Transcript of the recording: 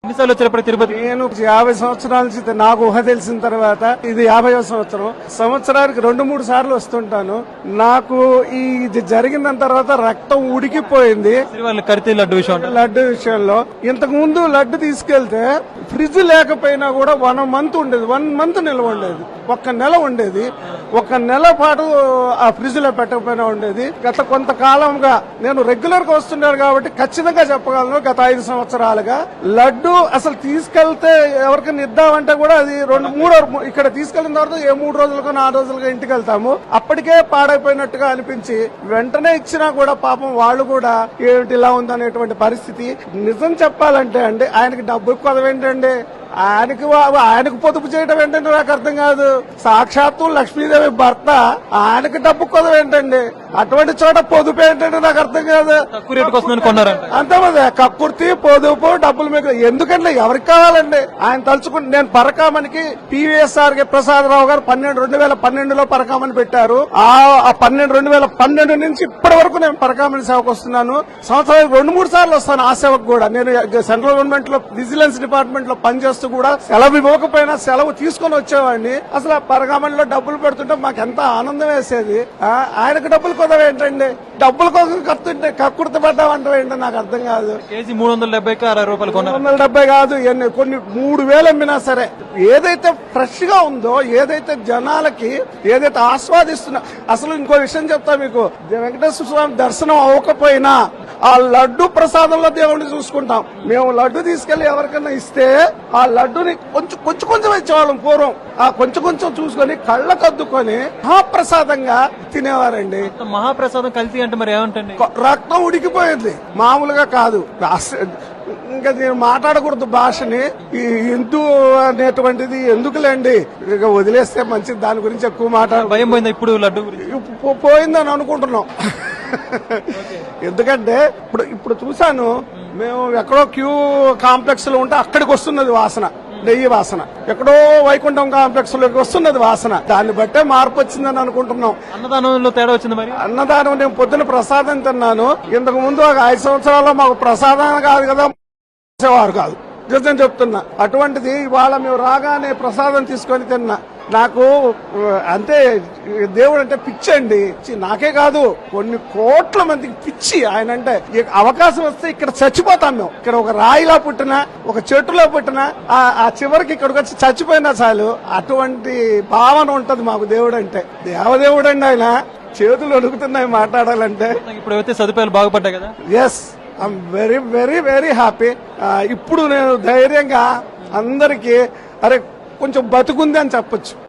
ఎన్నిసార్లు వచ్చారు తిరుపతి? నేను 50 సంవత్సరాల నుంచి నాకు ఊహ తెలిసిన తర్వాత ఇది 50వ సంవత్సరం. సంవత్సరానికి 2-3 సార్లు వస్తుంటాను. నాకు ఇది జరిగిన తర్వాత రక్తం ఉడికిపోయింది లడ్డు విషయంలో. ఇంతకు ముందు లడ్డు తీసుకెళ్తే ఫ్రిడ్జ్ లేకపోయినా కూడా 1 మంత్ ఉండేది, 1 మంత్ నిల్వ ఉండేది, 1 నెల ఉండేది. 1 నెల పాటు ఆ ఫ్రిడ్జ్ లో పెట్టకపోయినా ఉండేది. గత కొంతకాలంగా నేను రెగ్యులర్ గా వస్తున్నాను కాబట్టి ఖచ్చితంగా చెప్పగలను, గత 5 సంవత్సరాలుగా లడ్డు అసలు తీసుకెళ్తే ఎవరికైనా ఇద్దామంటే కూడా అది 2-3 ఇక్కడ తీసుకెళ్లిన తర్వాత 3 రోజులకు 4 రోజులుగా ఇంటికి వెళ్తాము. అప్పటికే పాడైపోయినట్టుగా అనిపించి వెంటనే ఇచ్చినా కూడా పాపం వాళ్ళు కూడా ఏమిటి ఇలా ఉందనేటువంటి పరిస్థితి. నిజం చెప్పాలంటే అండి, ఆయనకి డబ్బు కొదవేంటండి, ఆయనకు పొదుపు చేయడం ఏంటంటే నాకు అర్థం కాదు. సాక్షాత్తు లక్ష్మీదేవి భర్త, ఆయనకు డబ్బు కొదవేంటండి, అటువంటి చోట పొదుపు ఏంటంటే నాకు అర్థం కాదు. అంతేమంది కక్కుర్తి, పొదుపు, డబ్బులు మీకు ఎందుకంటే ఎవరికి కావాలండి? ఆయన తలుచుకుంటే నేను పరకామనికి PVSR ప్రసాదరావు గారు 2012లో పరకామని పెట్టారు. ఆ 2012 నుంచి ఇప్పటి వరకు నేను పరకామని సేవకు వస్తున్నాను. సంవత్సరానికి 2-3 సార్లు వస్తాను ఆ సేవకు కూడా. నేను సెంట్రల్ గవర్నమెంట్ లో విజిలెన్స్ డిపార్ట్మెంట్ లో పనిచేస్తూ కూడా సెలవు ఇవ్వకపోయినా సెలవు తీసుకుని వచ్చేవాడిని. అసలు ఆ పరకామణిలో డబ్బులు పెడుతుంటే మాకు ఎంత ఆనందం వేసేది. ఆయనకు డబ్బులు కుదవేంటండి, డబ్బుల కోసం కక్కుర్తి పడ్డామంటే ఏంటో నాకు అర్థం కాదు. కేజీ 370 రూపాయలు 370 కాదు, కొన్ని 3000 అమ్మినా సరే ఏదైతే ఫ్రెష్ గా ఉందో, ఏదైతే జనాలకి ఏదైతే ఆస్వాదిస్తున్నా. అసలు ఇంకో విషయం చెప్తా మీకు, వెంకటేశ్వర స్వామి దర్శనం అవ్వకపోయినా ఆ లడ్డు ప్రసాదంలో దేవుడిని చూసుకుంటాం. మేము లడ్డు తీసుకెళ్లి ఎవరికైనా ఇస్తే ఆ లడ్డుని కొంచెం ఇచ్చేవాళ్ళం పూర్వం. ఆ కొంచెం చూసుకొని కళ్ళకద్దుకొని మహాప్రసాదంగా తినేవారండి. మహాప్రసాదం కలిసి అంటే మరి ఏమంటండి, రక్తం ఉడికిపోయింది, మామూలుగా కాదు. ఇంకా నేను మాట్లాడకూడదు భాషని. ఈ హిందూ అనేటువంటిది ఎందుకులేండి, ఇక వదిలేస్తే మంచిది. దాని గురించి ఎక్కువ భయం పోయిందా ఇప్పుడు? లడ్డు పోయిందని అనుకుంటున్నాం. ఎందుకంటే ఇప్పుడు చూసాను, మేము ఎక్కడో క్యూ కాంప్లెక్స్ లో ఉంటే అక్కడికి వస్తున్నది వాసన, నెయ్యి వాసన. ఎక్కడో వైకుంఠం కాంప్లెక్స్ లోకి వస్తున్నది వాసన. దాన్ని బట్టే మార్పు వచ్చిందని అనుకుంటున్నాం. అన్నదానంలో తేడా వచ్చింది మరి? అన్నదానం నేను పొద్దున ప్రసాదం తిన్నాను. ఇంతకు ముందు 5 సంవత్సరాల్లో మాకు ప్రసాదం కాదు కదా, వారు కాదు, నిజం చెప్తున్నా. అటువంటిది ఇవాళ మేము రాగానే ప్రసాదం తీసుకొని తిన్నా. నాకు అంతే, దేవుడు అంటే పిచ్చి అండి. నాకే కాదు, కొన్ని కోట్ల మందికి పిచ్చి ఆయన అంటే. అవకాశం వస్తే ఇక్కడ చచ్చిపోతాం మేము. ఇక్కడ ఒక రాయిలా పుట్టినా, ఒక చెట్టులో పుట్టినా, ఆ చివరికి ఇక్కడికి వచ్చి చచ్చిపోయినా చాలు, అటువంటి భావన ఉంటది మాకు దేవుడు అంటే. దేవదేవుడు అండి ఆయన. చేతులు అడుగుతున్నాయి మాట్లాడాలంటే. ఇప్పుడు సదుపాయాలు బాగుపడ్డాయి కదా. Yes, I am very very very happy. ఇప్పుడు నేను ధైర్యంగా అందరికీ అరే కొంచెం బతుకుంది అని చెప్పొచ్చు.